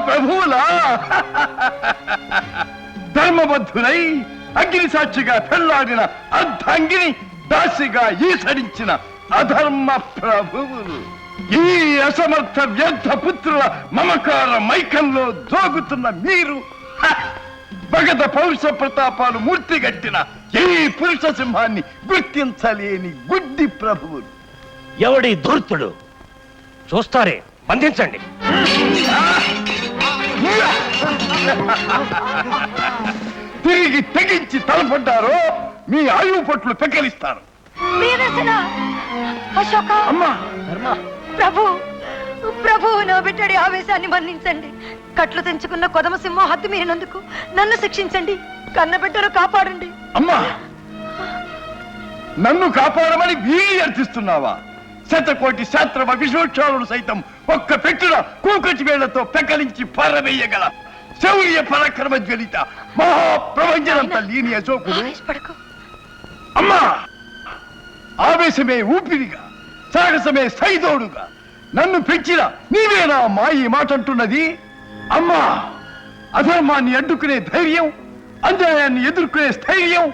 ప్రభువులా ధర్మబద్ధులై అగ్ని సాక్షిగా పెళ్లాడిన అర్ధాంగిని దాసిగా ఈసడించిన అధర్మ ప్రభువులు ఈ అసమర్థ వ్యర్థ పుత్రుల మమకార మైకంలో జోగుతున్న మీరు భగత పౌరుష ప్రతాపాలు మూర్తిగట్టిన ఈ పురుష సింహాన్ని గుర్తించలేని గుడ్డి ప్రభువులు. ఎవడి ధూర్తుడు చూస్తారే, బంధించండి. తిరిగి తెగించి తలపడ్డారో మీ ఆయువు పట్లు పెకలిస్తారు. అమ్మా ప్రభు ప్రభు, నా బిడ్డడి ఆవేశాన్ని మన్నించండి. కట్లు తెంచుకున్న కొదమ సింహం హద్దు మీరినందుకు నన్ను శిక్షించండి. కన్న బిడ్డను కాపాడండి. అమ్మా, నన్ను కాపాడమని వీరి అర్థిస్తున్నావా? శతకోటి శాస్త్రమ విశ్వోక్షాలు సైతం ఒక్క పెట్టున కూకటి వేళ్లతో పెకలించి పారవేయగల శౌర్య పరాక్రమ జ్వలిత మహాప్రపంచనంత లీని అశోకుడు. అమ్మా, ఆవేశమే ఊపిరిగా, సాహసమే సైదోడుగా నన్ను పెంచిన నీవేనా అమ్మా ఈ మాట అంటున్నది? అమ్మా, అధర్మాన్ని అడ్డుకునే ధైర్యం, అన్యాయాన్ని ఎదుర్కొనే స్థైర్యం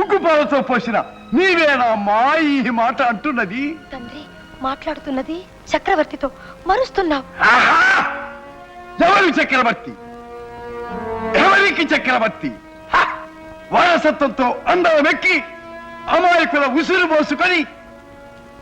ఉగ్గుపాలతో పోసిన నీవేనా అమ్మా ఈ మాట అంటున్నది? తండ్రి, మాట్లాడుతున్నది చక్రవర్తితో, మరుస్తున్నావు. ఎవరి చక్రవర్తి? ఎవరికి చక్రవర్తి? వారసత్వంతో అందరమెక్కి అమాయకుల ఉసురు మోసుకొని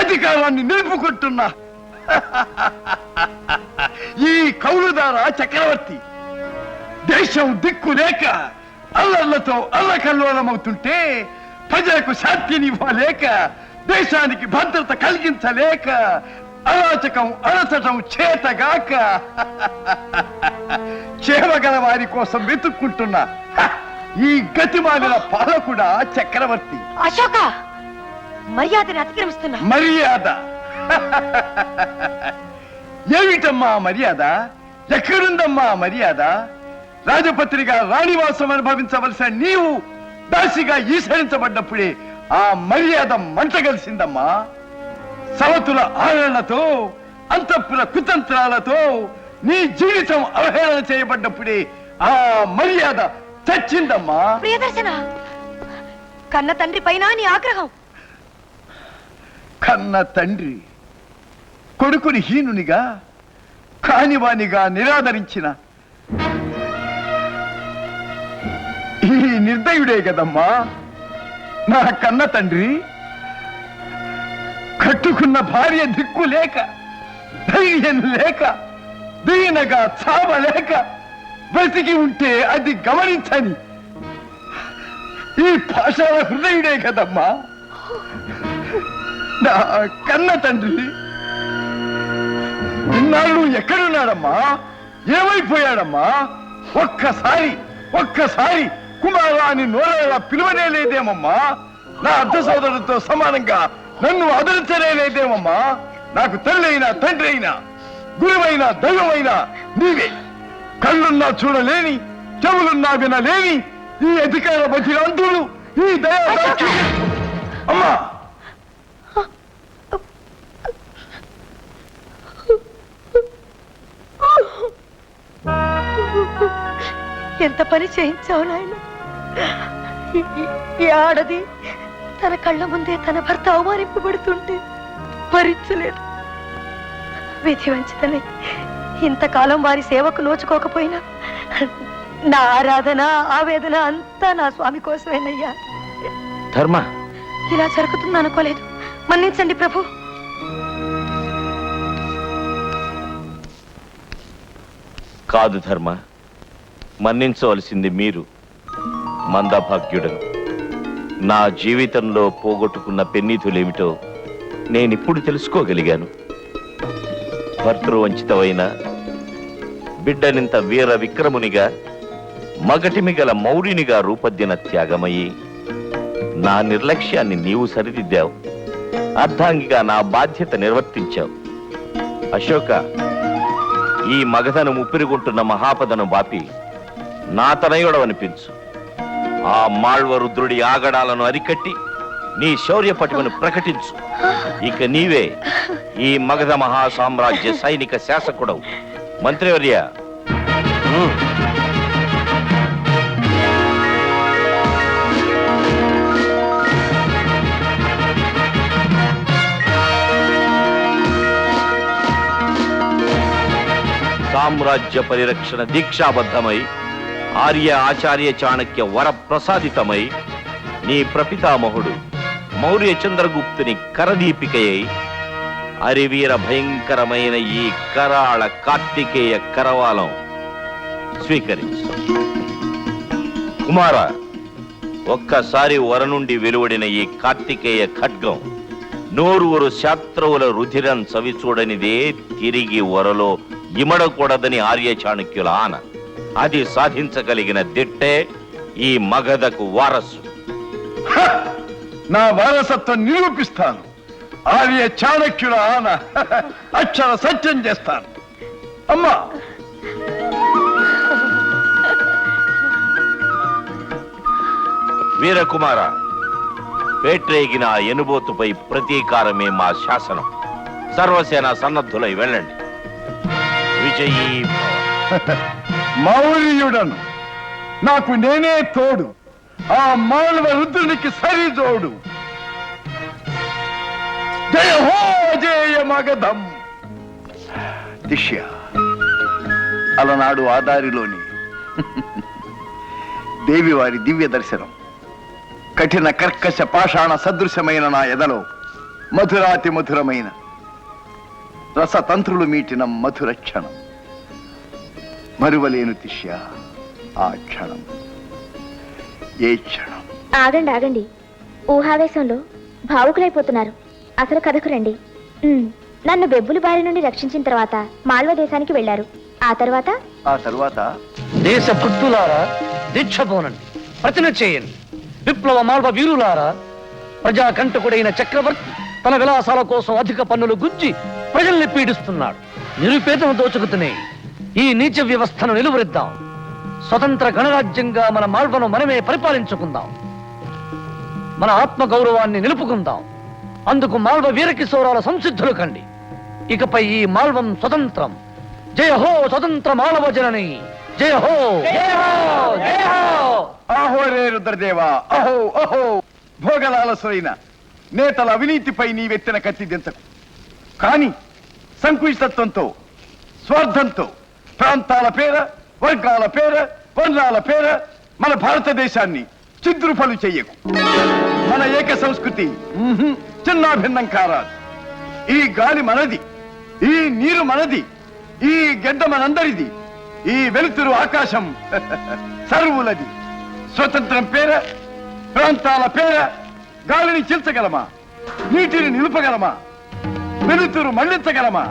అధికారాన్ని నిలుపుకుంటున్నా ఈ కౌలుదార చక్రవర్తి దేశం దిక్కు లేక అల్లర్లతో అల్లకల్లోలమవుతుంటే ప్రజలకు శాంతినివ్వలేక దేశానికి భద్రత కలిగించలేక అరాచకం అరచటం చేతగాక చేవగల వారి కోసం వెతుక్కుంటున్న ఈ గతిమాలిన పాలకుడా చక్రవర్తి. అశోక, మర్యాదను అతిక్రమిస్తున్నా. మర్యాద ఏమిటమ్మా మర్యాద? ఎక్కడుందమ్మా మర్యాద? రాజపత్రిగా రాణివాసం అనుభవించవలసిన నీవు దాసిగా ఈసరించబడ్డప్పుడే ఆ మర్యాద మంటగలిసిందమ్మా. సవతుల ఆరణలతో అంతఃపుర కుతంత్రాలతో నీ జీవితం అవహేళన చేయబడ్డప్పుడే ఆ మర్యాద చచ్చిందమ్మా. ప్రియదర్శన, కన్న తండ్రి పైన నీ ఆగ్రహం. కన్న తండ్రి కొడుకుని హీనునిగా కానివానిగా నిరాదరించిన ఈ నిర్దయుడే కదమ్మా నా కన్న తండ్రి. కట్టుకున్న భార్య దిక్కు లేక, ధైర్యం లేక, దీనగా చావలేక బ్రతికి ఉంటే అది గమనించని ఈ పాషాణ హృదయుడే కదమ్మా నా కన్న తండ్రి. ఇన్నాళ్ళు ఎక్కడున్నాడమ్మా? ఏమైపోయాడమ్మా? ఒక్కసారి కుమారా అని నోరేలా పిలువనే లేదేమమ్మా? నా అర్ధ సోదరుడితో సమానంగా నన్ను ఆదరించనే లేదేమమ్మా? నాకు తల్లి అయినా తండ్రి అయినా గురువైనా దైవమైనా నీవే. కళ్ళున్నా చూడలేని, చెవులున్నా వినలేని ఈ అధికార బధిరాంతులు, ఈ దయా అమ్మా. ఎంత పని చేయించావు నాయన. ఈ ఆడది తన కళ్ళ ముందే తన భర్త అవమానింపబడుతుంటే భరించలేదు. విధి వంచితనే ఇంతకాలం వారి సేవకు నోచుకోకపోయినా నా ఆరాధన ఆవేదన అంతా నా స్వామి కోసమేనయ్యా. ధర్మ, ఇలా జరుగుతుంది అనుకోలేదు. మన్నించండి ప్రభు. కాదు ధర్మ, మన్నించవలసింది మీరు. మందభాగ్యుడను. నా జీవితంలో పోగొట్టుకున్న పెన్నీతులేమిటో నేనిప్పుడు తెలుసుకోగలిగాను. భర్తృవంచితమైన బిడ్డనింత వీర విక్రమునిగా, మగటిమిగల మౌరినిగా రూపొందిన త్యాగమయ్యి నా నిర్లక్ష్యాన్ని నీవు సరిదిద్దావు. అర్ధాంగిగా నా బాధ్యత నిర్వర్తించావు. అశోక, ఈ మగధను ముప్పిరిగుంటున్న మహాపదను బాపి నా తనయుడవనిపించు. ఆ మాళ్వ రుద్రుడి ఆగడాలను అరికట్టి నీ శౌర్య పటిమను ప్రకటించు. ఇక నీవే ఈ మగధ మహాసామ్రాజ్య సైనిక శాసకుడవు. మంత్రివర్య, సామ్రాజ్య పరిరక్షణ దీక్షాబద్ధమై ఆర్య ఆచార్య చాణక్య వరప్రసాదితమై నీ ప్రపితామహుడు మౌర్య చంద్రగుప్తుని కరదీపికయై అరివీర భయంకరమైన ఈ కరాళ కార్తికేయ కరవాలం స్వీకరించు. కుమార, ఒక్కసారి వర నుండి వెలువడిన ఈ కార్తికేయ ఖడ్గం నూరుగురు శాస్త్రవుల రుధిరం చవిచూడనిదే తిరిగి వరలో ఇమడకూడదని ఆర్య చాణక్యుల ఆన. అది సాధించగలిగిన దిట్టే ఈ మగధకు వారసు. నా వారసత్వం నిరూపిస్తాను. ఆర్య చాణక్యుల ఆన అక్షర సత్యం చేస్తాను. అమ్మా, వీరకుమార, పేట్రేగిన ఎనుబోతుపై ప్రతీకారమే మా శాసనం. సర్వసేన సన్నద్ధులై వెళ్ళండి. విజయీ భవ. మౌర్యుడను, నాకు నేనే తోడు. ఆ మానవ రుద్రునికి సరిజోడు. జయ హో జయ మగధం. దిశ్య అలనాడు ఆదారిలోని దేవివారి దివ్య దర్శనం కఠిన కర్కశ పాషాణ సదృశమైన నా ఎదలో మధురాతి మధురమైన రసతంత్రులు మీటిన మధుర క్షణం. మరువలేను తిష్య ఆ క్షణం. ఏ క్షణం. ఆగండి ఆగండి, ఊహావేశంలో భావుకులైపోతున్నారు. అసలు కథకు రండి. నన్ను బెబ్బులు బారి నుండి రక్షించిన తర్వాత మాల్వ దేశానికి వెళ్లారు. ఆ తర్వాత దేశ భక్తులారా, దీక్ష పోనండి, ప్రతిన చేయండి. విప్లవ మాల్వ వీరులారా, ప్రజాకంటకుడైన చక్రవర్తి తన విలాసాల కోసం అధిక పన్నులు గుంజి ప్రజల్ని పీడిస్తున్నాడు. నిరుపేదను దోచుకుతునే ఈ నీచ వ్యవస్థను నిలువరిద్దాం. స్వతంత్ర గణరాజ్యంగా మన మాల్వను మనమే పరిపాలించుకుందాం. మన ఆత్మ గౌరవాన్ని నిలుపుకుందాం. అందుకు మాల్వ వీరకిశోరాల సంసిద్ధులు కండి. ఇకపై ఈ మాల్వం స్వతంత్రం. జయ హో స్వతంత్ర మాలవ జనని. జయ హో, జయ హో, జయ హో. అహో రే రుద్రదేవా, అహో అహో. భోగలాలసులైన నేతల అవినీతిపై నీవెత్తిన కత్తి దించకు. కాని సంకుచితత్వంతో, స్వార్థంతో ప్రాంతాల పేర, వర్గాల పేర, వర్ణాల పేర మన భారతదేశాన్ని చిద్రుపలు చెయ్యకు. మన ఏక సంస్కృతి చిన్నాభిన్నం కారాదు. ఈ గాలి మనది, ఈ నీరు మనది, ఈ గడ్డ మనందరిది, ఈ వెలుతురు ఆకాశం సర్వులది. స్వతంత్రం పేర, ప్రాంతాల పేర గాలిని చీల్చగలమా? నీటిని నిలుపగలమా? వెలుతురు మళ్లించగలమా?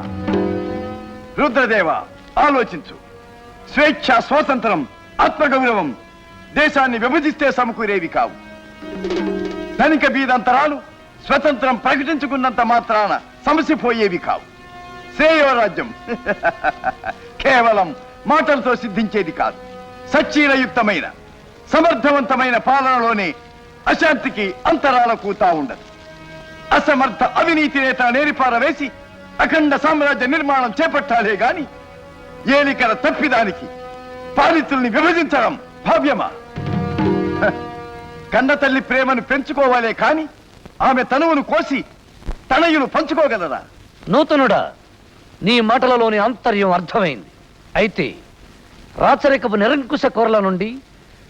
రుద్రదేవ, ఆలోచించు. స్వేచ్ఛ, స్వాతంత్రం, ఆత్మగౌరవం దేశాన్ని విభజిస్తే సమకూరేవి కావు. ధనిక బీదంతరాలు స్వతంత్రం ప్రకటించుకున్నంత మాత్రాన సమసిపోయేవి కావు. శ్రేయోరాజ్యం కేవలం మాటలతో సిద్ధించేది కాదు. సచ్చీలయుక్తమైన సమర్థవంతమైన పాలనలోనే అశాంతికి అంతరాల కూతా ఉండదు. అసమర్థ అవినీతి నేత నేరిపారవేసి అఖండ సామ్రాజ్య నిర్మాణం చేపట్టాలే గాని ఏలికల తప్పిదానికి పాలితుల్ని విభజించడం భావ్యమా? కన్న తల్లి ప్రేమను పెంచుకోవాలే కాని ఆమె తనువును కోసి తనయులు పంచుకోగలరా? నూతనుడా, నీ మాటలలోని ఆంతర్యం అర్థమైంది. అయితే రాచరికపు నిరంకుశ కోరల నుండి,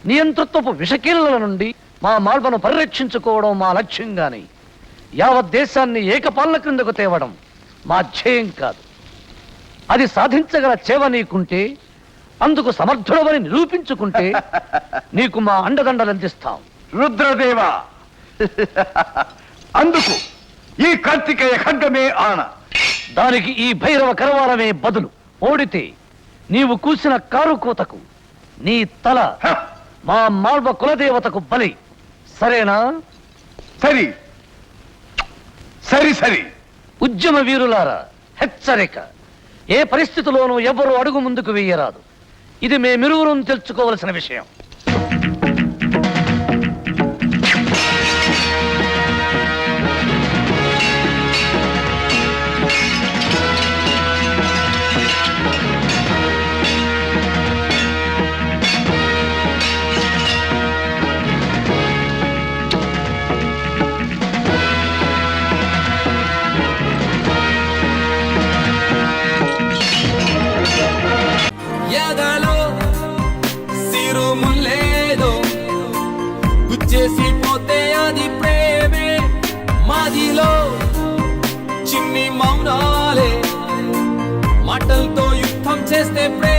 నియంతృత్వపు విషకీలల నుండి మా మాల్వను పరిరక్షించుకోవడం మా లక్ష్యంగాని యావత్ దేశాన్ని ఏకపాలన క్రిందకు తేవడం మా ధ్యేయం కాదు. అది సాధించగల చేవ నీకుంటే, అందుకు సమర్థుడవని నిరూపించుకుంటే నీకు మా అండదండలు అందిస్తాం. రుద్రదేవ, అందుకు ఈ కార్తికేయ ఖడ్గమే ఆన. దానికి ఈ భైరవ కరవాలమే బదులు. ఓడితే నీవు కూసిన కారు కూతకు నీ తల మా మాల్వ కులదేవతకు బలి. సరేనా? సరి సరి సరి. ఉద్యమ వీరులారా, హెచ్చరిక. ఏ పరిస్థితిలోనూ ఎవరూ అడుగు ముందుకు వేయరాదు. ఇది మేమిరువురం తెలుసుకోవలసిన విషయం. చేసే ప్రేమ